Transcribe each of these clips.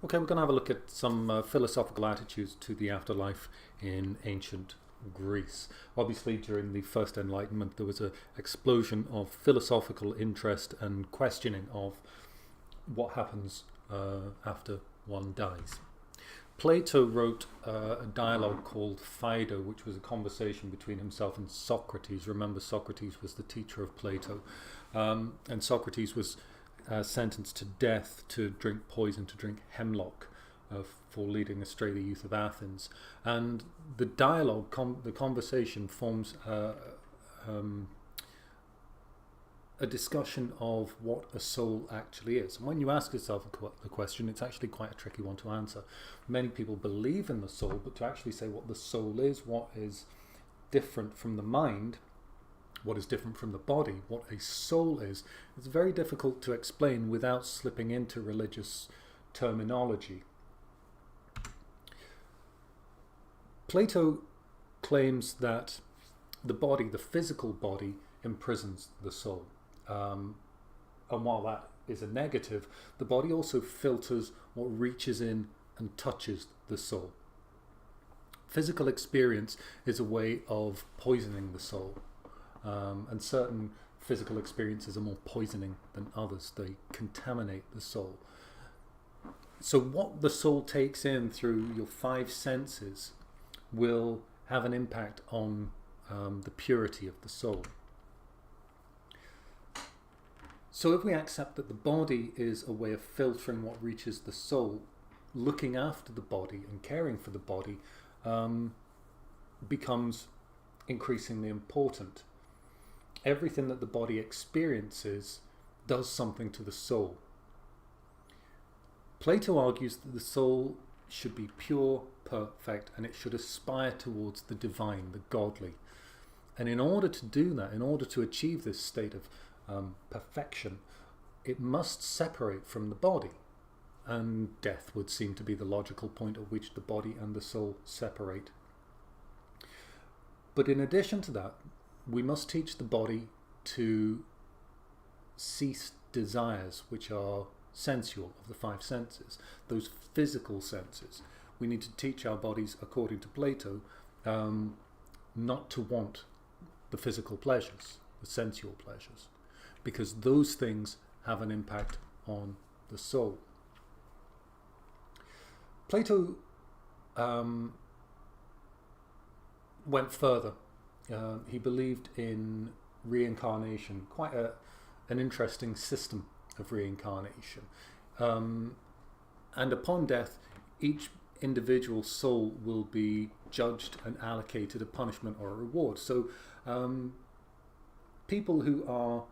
Okay, we're going to have a look at some philosophical attitudes to the afterlife in ancient Greece. Obviously, during the First Enlightenment, there was an explosion of philosophical interest and questioning of what happens after one dies. Plato wrote a dialogue called Phaedo, which was a conversation between himself and Socrates. Remember, Socrates was the teacher of Plato, and Socrates was sentenced to death to drink poison, to drink hemlock, for leading astray the youth of Athens. And the dialogue, the conversation forms a discussion of what a soul actually is. And when you ask yourself the question, it's actually quite a tricky one to answer. Many people believe in the soul, but to actually say what the soul is, what is different from the mind, what is different from the body, what a soul is, it's very difficult to explain without slipping into religious terminology. Plato claims that the body, the physical body, imprisons the soul. And while that is a negative, the body also filters what reaches in and touches the soul. Physical experience is a way of poisoning the soul. And certain physical experiences are more poisoning than others. They contaminate the soul. So what the soul takes in through your five senses will have an impact on the purity of the soul. So if we accept that the body is a way of filtering what reaches the soul, looking after the body and caring for the body becomes increasingly important. Everything that the body experiences does something to the soul. Plato argues that the soul should be pure, perfect, and it should aspire towards the divine, the godly. And in order to do that, in order to achieve this state of perfection, it must separate from the body. And death would seem to be the logical point at which the body and the soul separate. But in addition to that, we must teach the body to cease desires which are sensual, of the five senses, those physical senses. We need to teach our bodies, according to Plato, not to want the physical pleasures, the sensual pleasures, because those things have an impact on the soul. Plato went further. He believed in reincarnation, quite an interesting system of reincarnation. And upon death, each individual soul will be judged and allocated a punishment or a reward. So people who are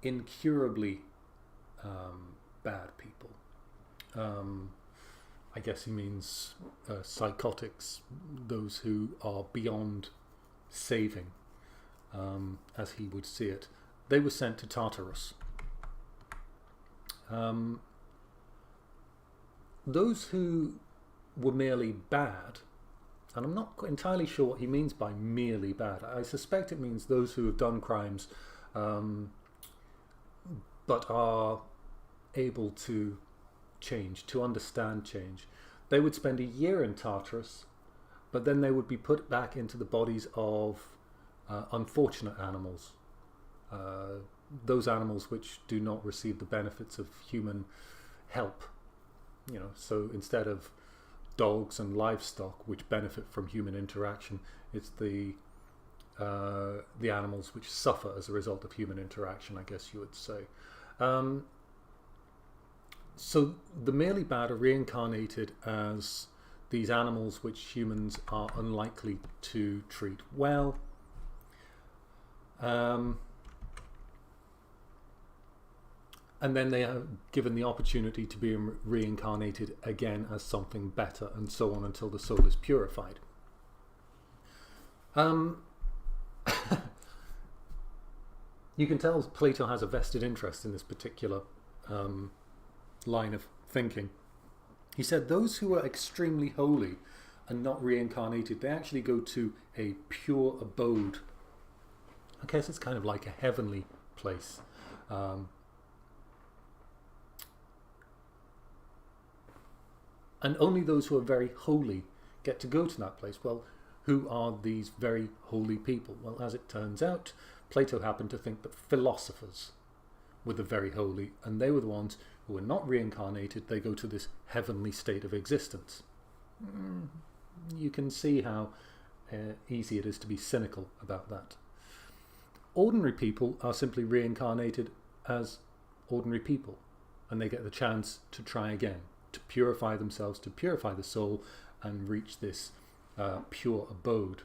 incurably bad people, I guess he means psychotics, those who are beyond saving, as he would see it, they were sent to Tartarus. Those who were merely bad, and I'm not entirely sure what he means by merely bad. I suspect it means those who have done crimes but are able to change, to understand change. They would spend a year in Tartarus, but then they would be put back into the bodies of unfortunate animals, those animals which do not receive the benefits of human help. So instead of dogs and livestock which benefit from human interaction, it's the animals which suffer as a result of human interaction, I guess you would say. So the merely bad are reincarnated as these animals which humans are unlikely to treat well. And then they are given the opportunity to be reincarnated again as something better, and so on until the soul is purified. You can tell Plato has a vested interest in this particular line of thinking. He said those who are extremely holy and not reincarnated, they actually go to a pure abode. I guess it's kind of like a heavenly place. And only those who are very holy get to go to that place. Well, who are these very holy people? Well, as it turns out, Plato happened to think that philosophers were the very holy, and they were the ones who were not reincarnated. They go to this heavenly state of existence. You can see how easy it is to be cynical about that. Ordinary people are simply reincarnated as ordinary people, and they get the chance to try again, to purify themselves, to purify the soul, and reach this pure abode.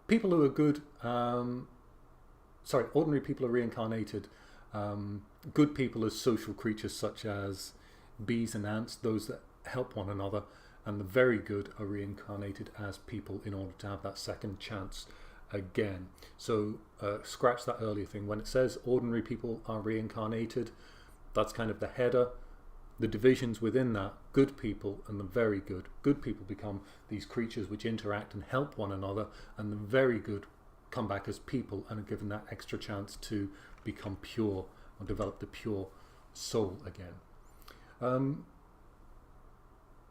People who are good, ordinary people are reincarnated. Good people as social creatures such as bees and ants, those that help one another, and the very good are reincarnated as people in order to have that second chance again. So scratch that earlier thing. When it says ordinary people are reincarnated, that's kind of the header. The divisions within that, good people and the very good. Good people become these creatures which interact and help one another, and the very good come back as people and are given that extra chance to become pure or develop the pure soul again.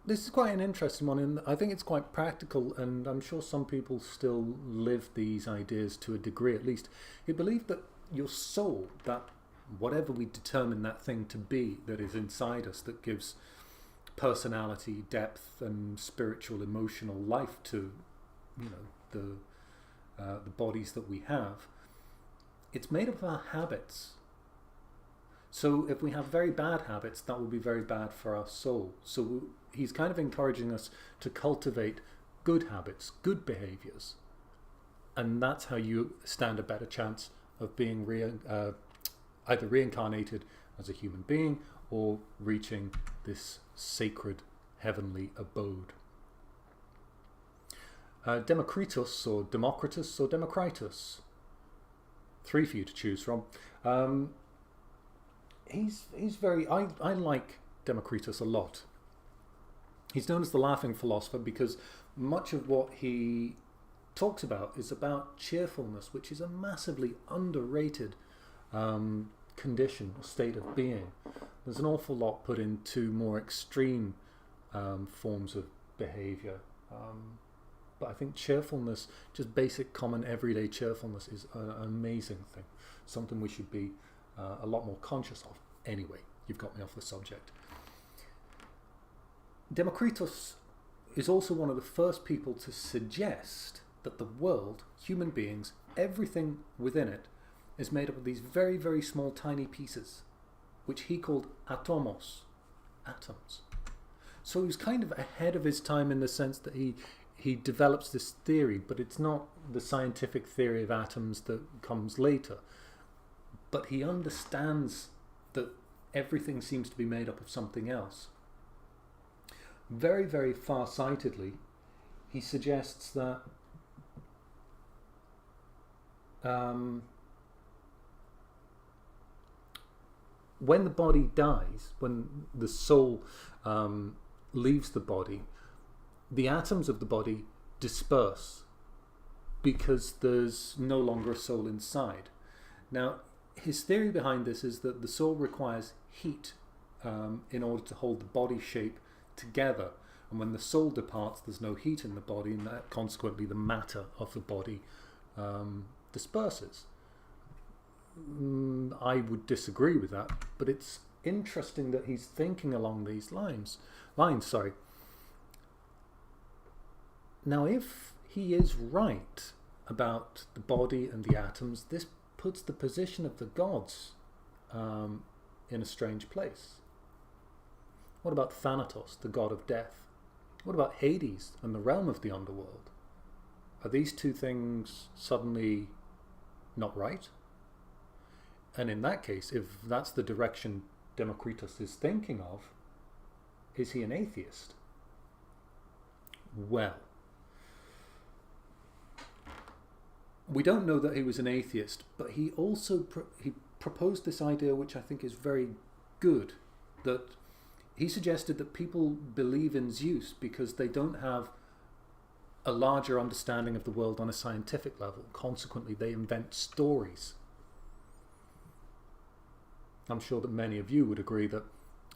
This is quite an interesting one, and I think it's quite practical, and I'm sure some people still live these ideas to a degree at least. He believed that your soul, that whatever we determine that thing to be that is inside us, that gives personality, depth, and spiritual, emotional life to, the bodies that we have, it's made up of our habits. So if we have very bad habits, that will be very bad for our soul. So he's kind of encouraging us to cultivate good habits, good behaviors, and that's how you stand a better chance of being either reincarnated as a human being or reaching this sacred heavenly abode. Democritus or Democritus or Democritus. 3 for you to choose from. He's very... I like Democritus a lot. He's known as the laughing philosopher because much of what he talks about is about cheerfulness, which is a massively underrated condition or state of being. There's an awful lot put into more extreme forms of behavior. But I think cheerfulness, just basic common everyday cheerfulness, is an amazing thing. Something we should be a lot more conscious of. Anyway, you've got me off the subject. Democritus is also one of the first people to suggest that the world, human beings, everything within it, is made up of these very, very small, tiny pieces, which he called atomos, atoms. So he was kind of ahead of his time in the sense that he develops this theory, but it's not the scientific theory of atoms that comes later. But he understands that everything seems to be made up of something else. Very, very far-sightedly, he suggests that when the body dies, when the soul leaves the body, the atoms of the body disperse because there's no longer a soul inside. Now, his theory behind this is that the soul requires heat in order to hold the body shape together, and when the soul departs, there's no heat in the body, and that consequently the matter of the body disperses. I would disagree with that, but it's interesting that he's thinking along these lines. Now, if he is right about the body and the atoms, this puts the position of the gods in a strange place. What about Thanatos, the god of death? What about Hades and the realm of the underworld? Are these two things suddenly not right? And in that case, if that's the direction Democritus is thinking of, is he an atheist? Well, we don't know that he was an atheist, but he also he proposed this idea, which I think is very good, that he suggested that people believe in Zeus because they don't have a larger understanding of the world on a scientific level. Consequently, they invent stories. I'm sure that many of you would agree that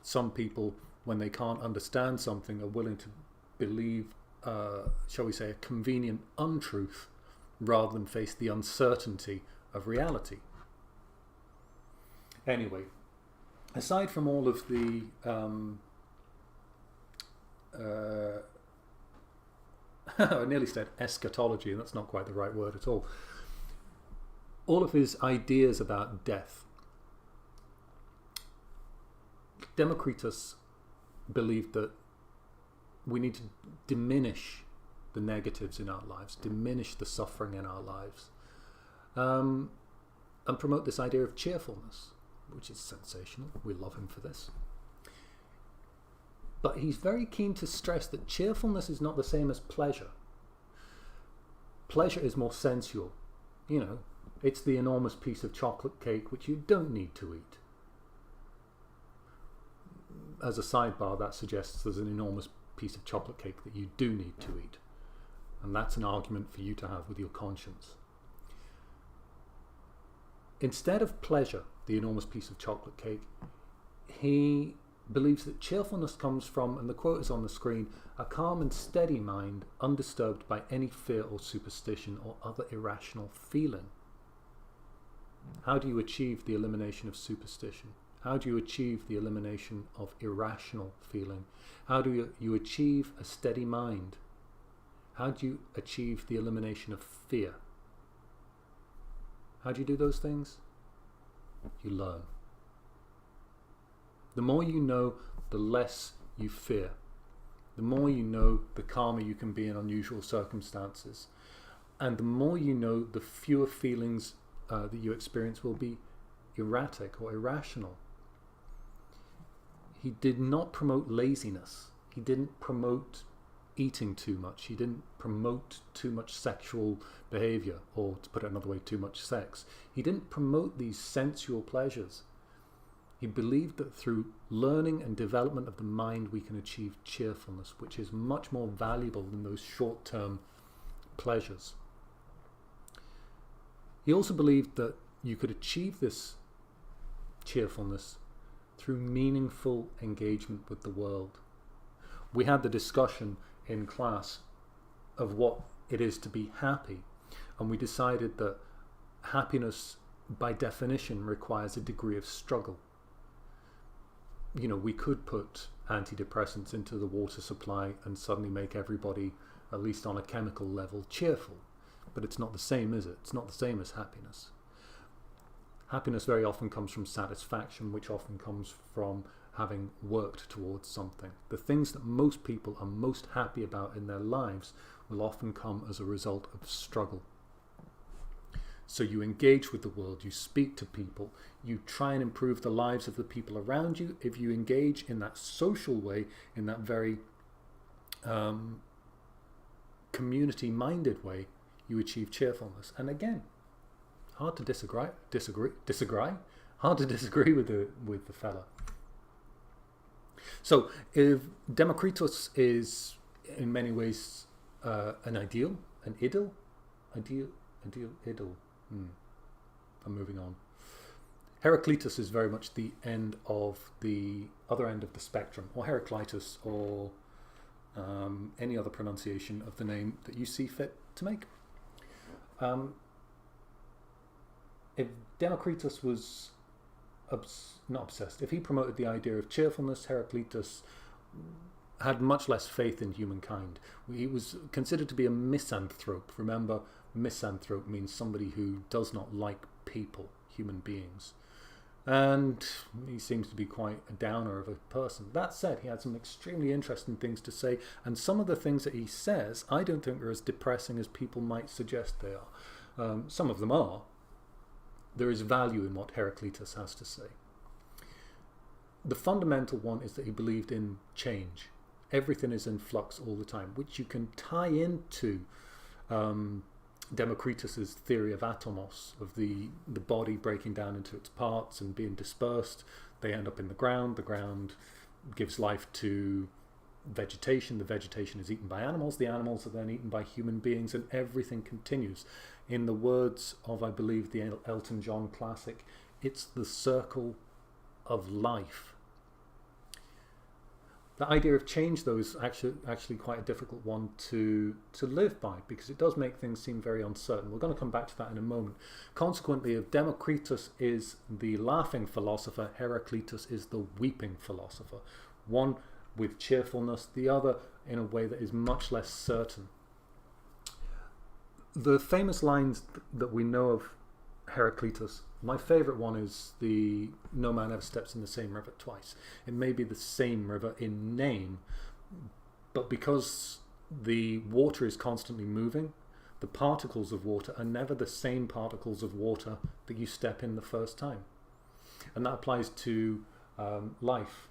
Some people, when they can't understand something, are willing to believe, shall we say, a convenient untruth rather than face the uncertainty of reality. Anyway, aside from all of the I nearly said eschatology, and that's not quite the right word at all. All of his ideas about death. Democritus believed that we need to diminish the negatives in our lives, diminish the suffering in our lives, and promote this idea of cheerfulness, which is sensational. We love him for this. But he's very keen to stress that cheerfulness is not the same as pleasure. Pleasure is more sensual. You know, it's the enormous piece of chocolate cake which you don't need to eat. As a sidebar, that suggests there's an enormous piece of chocolate cake that you do need to eat. And that's an argument for you to have with your conscience. Instead of pleasure, the enormous piece of chocolate cake, he believes that cheerfulness comes from, and the quote is on the screen, a calm and steady mind undisturbed by any fear or superstition or other irrational feeling. How do you achieve the elimination of superstition? How do you achieve the elimination of irrational feeling? How do you achieve a steady mind? How do you achieve the elimination of fear? How do you do those things? You learn. The more you know, the less you fear. The more you know, the calmer you can be in unusual circumstances. And the more you know, the fewer feelings that you experience will be erratic or irrational. He did not promote laziness. He didn't promote eating too much. He didn't promote too much sexual behavior, or to put it another way, too much sex. He didn't promote these sensual pleasures. He believed that through learning and development of the mind we can achieve cheerfulness, which is much more valuable than those short-term pleasures. He also believed that you could achieve this cheerfulness through meaningful engagement with the world. We had the discussion in class of what it is to be happy, and we decided that happiness by definition requires a degree of struggle. You know, we could put antidepressants into the water supply and suddenly make everybody, at least on a chemical level, cheerful. But it's not the same, is it? It's not the same as happiness. Happiness very often comes from satisfaction, which often comes from having worked towards something. The things that most people are most happy about in their lives will often come as a result of struggle. So you engage with the world, you speak to people, you try and improve the lives of the people around you. If you engage in that social way, in that very community-minded way, you achieve cheerfulness. And again, hard to disagree. Hard to disagree with the fella. So, if Democritus is in many ways an ideal, an idyll. I'm moving on. Heraclitus is very much the end of the other end of the spectrum, or Heraclitus, or any other pronunciation of the name that you see fit to make. If Democritus was not obsessed, if he promoted the idea of cheerfulness, Heraclitus had much less faith in humankind. He was considered to be a misanthrope. Remember, misanthrope means somebody who does not like people, human beings. And he seems to be quite a downer of a person. That said, he had some extremely interesting things to say, and some of the things that he says I don't think are as depressing as people might suggest they are. Some of them are. There is value in what Heraclitus has to say. The fundamental one is that he believed in change. Everything is in flux all the time, which you can tie into Democritus's theory of atomos, of the body breaking down into its parts and being dispersed. They end up in the ground gives life to vegetation, the vegetation is eaten by animals, the animals are then eaten by human beings, and everything continues. In the words of, I believe, the Elton John classic, it's the circle of life. The idea of change, though, is actually quite a difficult one to live by, because it does make things seem very uncertain. We're going to come back to that in a moment. Consequently, if Democritus is the laughing philosopher, Heraclitus is the weeping philosopher. One with cheerfulness, the other in a way that is much less certain. The famous lines that we know of Heraclitus, my favourite one is the "No man ever steps in the same river twice." It may be the same river in name, but because the water is constantly moving, the particles of water are never the same particles of water that you step in the first time. And that applies to life.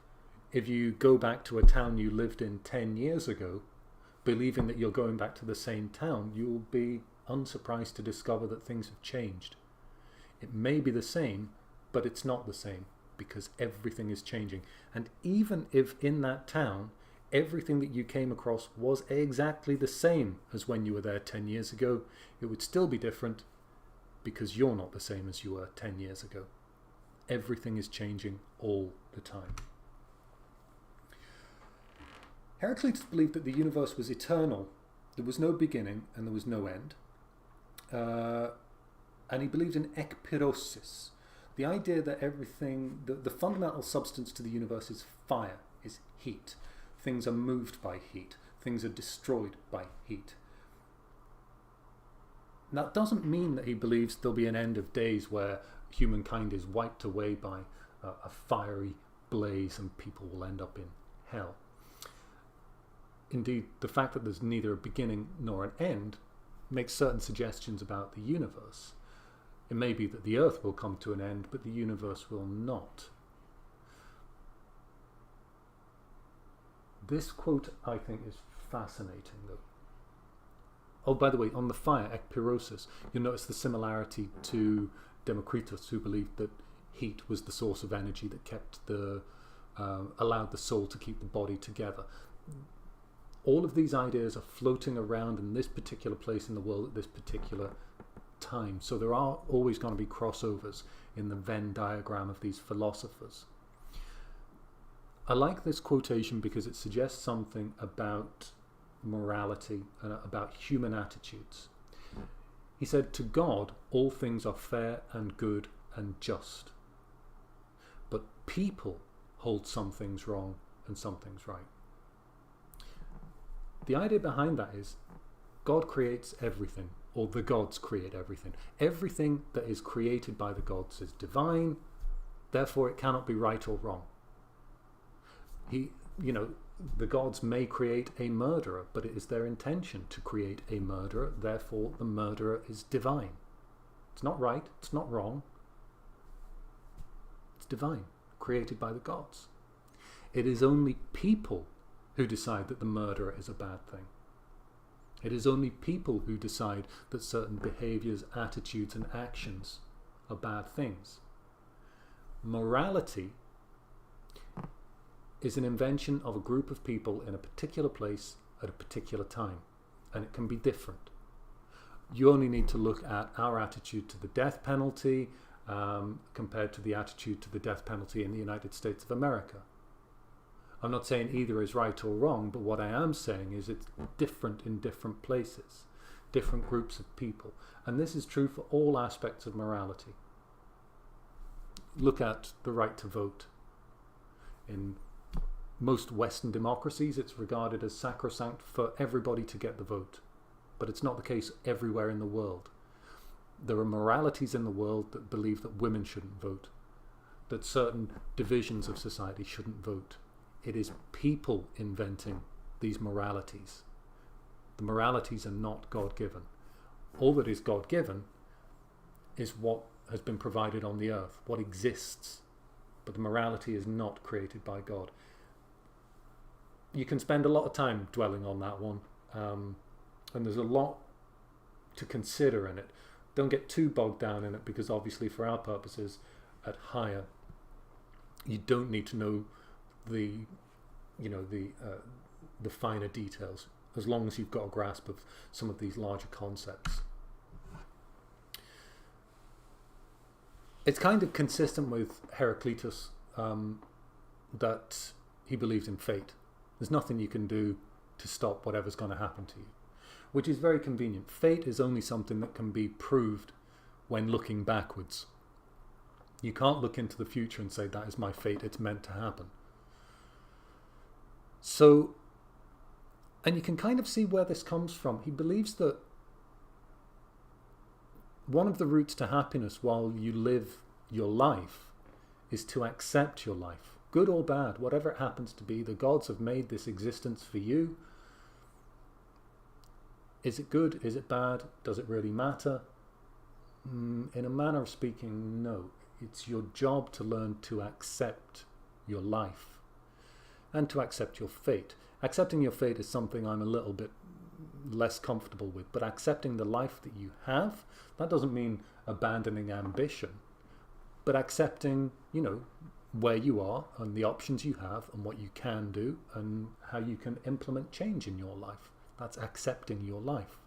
If you go back to a town you lived in 10 years ago, believing that you're going back to the same town, you'll be unsurprised to discover that things have changed. It may be the same, but it's not the same, because everything is changing. And even if in that town, everything that you came across was exactly the same as when you were there 10 years ago, it would still be different, because you're not the same as you were 10 years ago. Everything is changing all the time. Heraclitus believed that the universe was eternal. There was no beginning and there was no end. And he believed in ekpyrosis, the idea that everything, the fundamental substance to the universe is fire, is heat. Things are moved by heat. Things are destroyed by heat. That doesn't mean that he believes there'll be an end of days where humankind is wiped away by a fiery blaze and people will end up in hell. Indeed, the fact that there's neither a beginning nor an end makes certain suggestions about the universe. It may be that the Earth will come to an end, but the universe will not. This quote, I think, is fascinating, though. Oh, by the way, on the fire, ekpyrosis, you'll notice the similarity to Democritus, who believed that heat was the source of energy that kept allowed the soul to keep the body together. All of these ideas are floating around in this particular place in the world at this particular time. So there are always going to be crossovers in the Venn diagram of these philosophers. I like this quotation because it suggests something about morality and about human attitudes. He said, "To God, all things are fair and good and just. But people hold some things wrong and some things right." The idea behind that is God creates everything, or the gods create everything. Everything that is created by the gods is divine, therefore it cannot be right or wrong. The gods may create a murderer, but it is their intention to create a murderer, therefore the murderer is divine. It's not right, it's not wrong. It's divine, created by the gods. It is only people who decide that the murderer is a bad thing. It is only people who decide that certain behaviors, attitudes, and actions are bad things. Morality is an invention of a group of people in a particular place at a particular time, and it can be different. You only need to look at our attitude to the death penalty compared to the attitude to the death penalty in the United States of America. I'm not saying either is right or wrong, but what I am saying is it's different in different places, different groups of people. And this is true for all aspects of morality. Look at the right to vote. In most Western democracies, it's regarded as sacrosanct for everybody to get the vote. But it's not the case everywhere in the world. There are moralities in the world that believe that women shouldn't vote, that certain divisions of society shouldn't vote. It is people inventing these moralities. The moralities are not God-given. All that is God-given is what has been provided on the earth, what exists. But the morality is not created by God. You can spend a lot of time dwelling on that one. And there's a lot to consider in it. Don't get too bogged down in it, because obviously for our purposes at Higher, you don't need to know the finer details, as long as you've got a grasp of some of these larger concepts. It's kind of consistent with Heraclitus that he believed in fate. There's nothing you can do to stop whatever's going to happen to you, which is very convenient. Fate is only something that can be proved when looking backwards. You can't look into the future and say, that is my fate, it's meant to happen. So, and you can kind of see where this comes from. He believes that one of the routes to happiness while you live your life is to accept your life. Good or bad, whatever it happens to be, the gods have made this existence for you. Is it good? Is it bad? Does it really matter? In a manner of speaking, no. It's your job to learn to accept your life and to accept your fate. Accepting your fate is something I'm a little bit less comfortable with, but accepting the life that you have, that doesn't mean abandoning ambition, but accepting, where you are and the options you have and what you can do and how you can implement change in your life. That's accepting your life.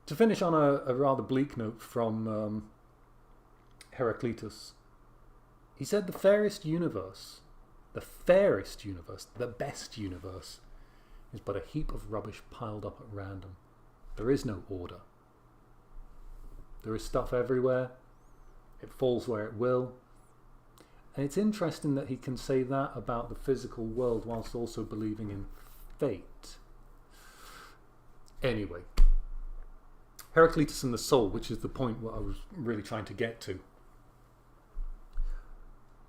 To finish on a rather bleak note from Heraclitus, he said the fairest universe, the best universe, is but a heap of rubbish piled up at random. There is no order. There is stuff everywhere. It falls where it will. And it's interesting that he can say that about the physical world whilst also believing in fate. Anyway, Heraclitus and the soul, which is the point what I was really trying to get to.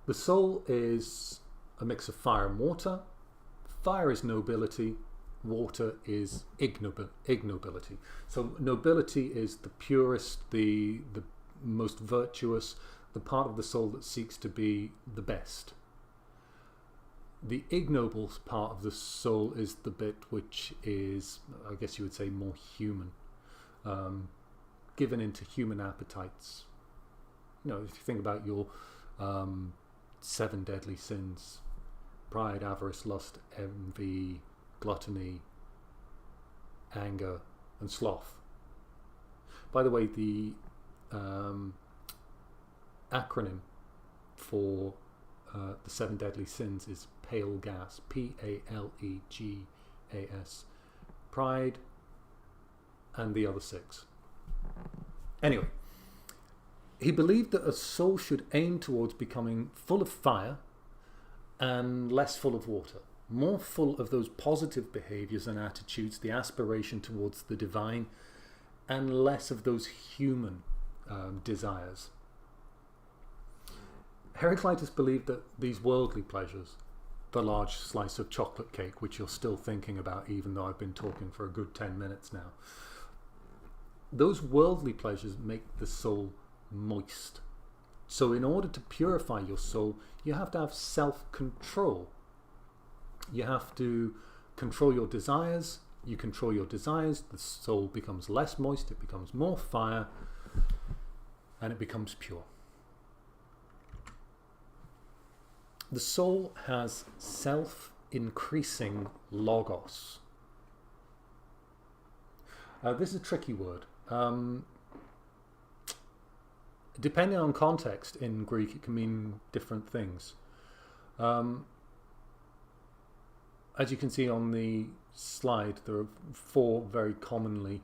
The soul is a mix of fire and water. Fire is nobility, water is ignobility. So nobility is the purest, the most virtuous, the part of the soul that seeks to be the best. The ignoble part of the soul is the bit which is, I guess you would say, more human, given into human appetites. If you think about your 7 deadly sins: pride, avarice, lust, envy, gluttony, anger, and sloth. By the way, the acronym for the 7 deadly sins is pale gas, P-A-L-E-G-A-S. Pride and the other 6. Anyway, he believed that a soul should aim towards becoming full of fire and less full of water, more full of those positive behaviors and attitudes, the aspiration towards the divine, and less of those human desires. Heraclitus believed that these worldly pleasures, the large slice of chocolate cake, which you're still thinking about even though I've been talking for a good 10 minutes now, those worldly pleasures make the soul moist. So in order to purify your soul, you have to have self-control. You have to control your desires. You control your desires, the soul becomes less moist, it becomes more fire, and it becomes pure. The soul has self-increasing logos. This is a tricky word. Depending on context in Greek, it can mean different things. As you can see on the slide, there are 4 very commonly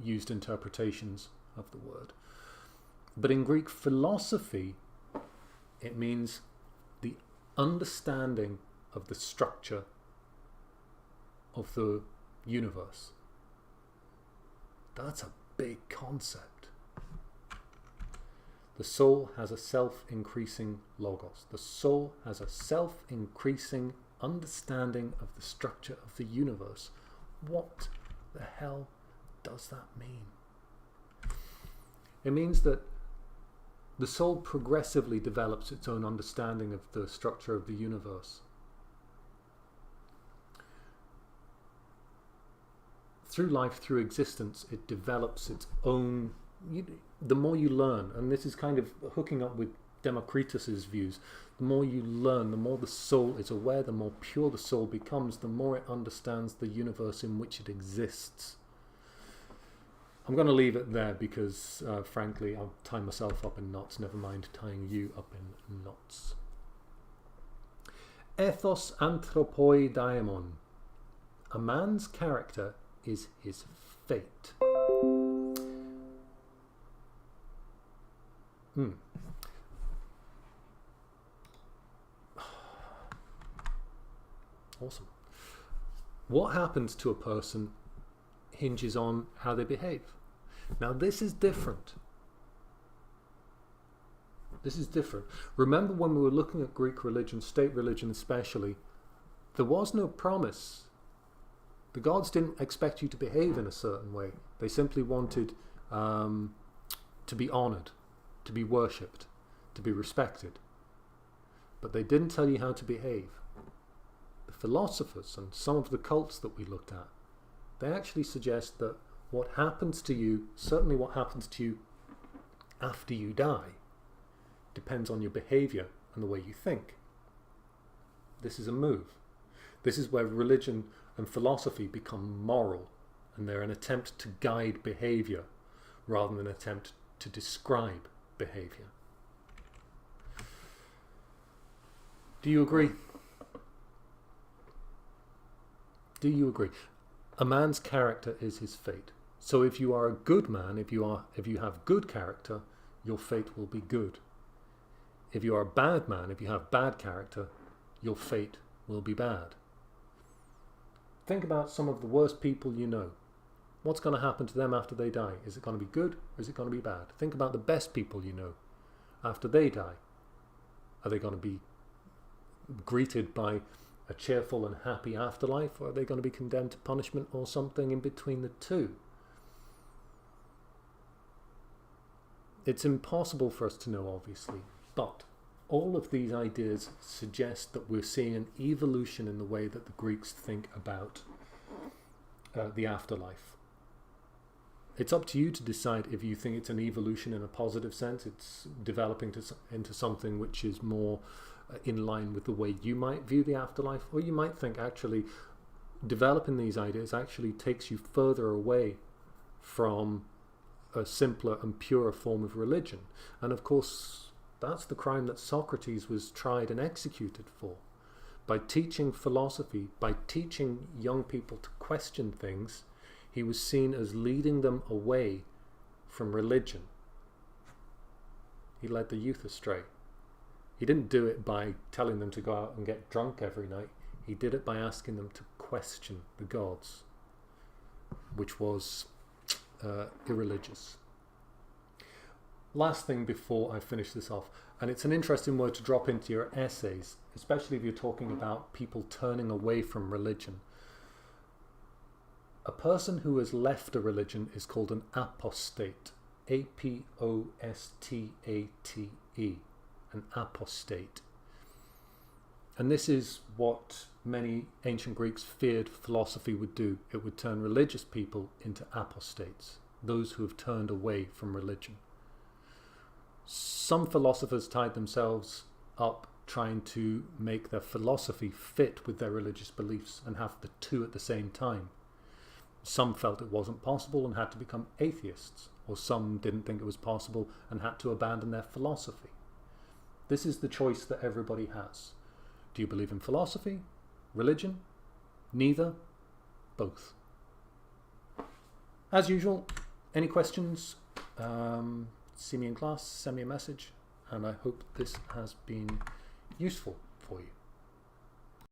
used interpretations of the word. But in Greek philosophy, it means the understanding of the structure of the universe. That's a big concept. The soul has a self-increasing logos. The soul has a self-increasing understanding of the structure of the universe. What the hell does that mean? It means that the soul progressively develops its own understanding of the structure of the universe. Through life, through existence, it develops its own... The more you learn, and this is kind of hooking up with Democritus's views, the more you learn, the more the soul is aware, the more pure the soul becomes, the more it understands the universe in which it exists. I'm going to leave it there because, frankly, I'll tie myself up in knots, never mind tying you up in knots. Ethos anthropoi daemon. A man's character is his fate. Awesome. What happens to a person hinges on how they behave. Now this is different. This is different. Remember when we were looking at Greek religion, state religion especially, there was no promise. The gods didn't expect you to behave in a certain way. They simply wanted to be honored, to be worshipped, to be respected. But they didn't tell you how to behave. The philosophers and some of the cults that we looked at, they actually suggest that what happens to you, certainly what happens to you after you die, depends on your behavior and the way you think. This is a move. This is where religion and philosophy become moral, and they're an attempt to guide behavior rather than an attempt to describe behavior. Do you agree? Do you agree? A man's character is his fate. So if you are a good man, if you have good character, your fate will be good. If you are a bad man, if you have bad character, your fate will be bad. Think about some of the worst people you know. What's going to happen to them after they die? Is it going to be good or is it going to be bad? Think about the best people you know. After they die, are they going to be greeted by a cheerful and happy afterlife, or are they going to be condemned to punishment or something in between the two? It's impossible for us to know, obviously, but all of these ideas suggest that we're seeing an evolution in the way that the Greeks think about the afterlife. It's up to you to decide if you think it's an evolution in a positive sense, it's developing into something which is more in line with the way you might view the afterlife, or you might think actually developing these ideas actually takes you further away from a simpler and purer form of religion. And of course, that's the crime that Socrates was tried and executed for. By teaching philosophy, by teaching young people to question things, he was seen as leading them away from religion. He led the youth astray. He didn't do it by telling them to go out and get drunk every night. He did it by asking them to question the gods, which was irreligious. Last thing before I finish this off, and it's an interesting word to drop into your essays, especially if you're talking about people turning away from religion. A person who has left a religion is called an apostate. A-P-O-S-T-A-T-E. An apostate. And this is what many ancient Greeks feared philosophy would do. It would turn religious people into apostates, those who have turned away from religion. Some philosophers tied themselves up trying to make their philosophy fit with their religious beliefs and have the two at the same time. Some felt it wasn't possible and had to become atheists, or some didn't think it was possible and had to abandon their philosophy. This is the choice that everybody has. Do you believe in philosophy? Religion? Neither? Both? As usual, any questions? See me in class, send me a message, and I hope this has been useful for you.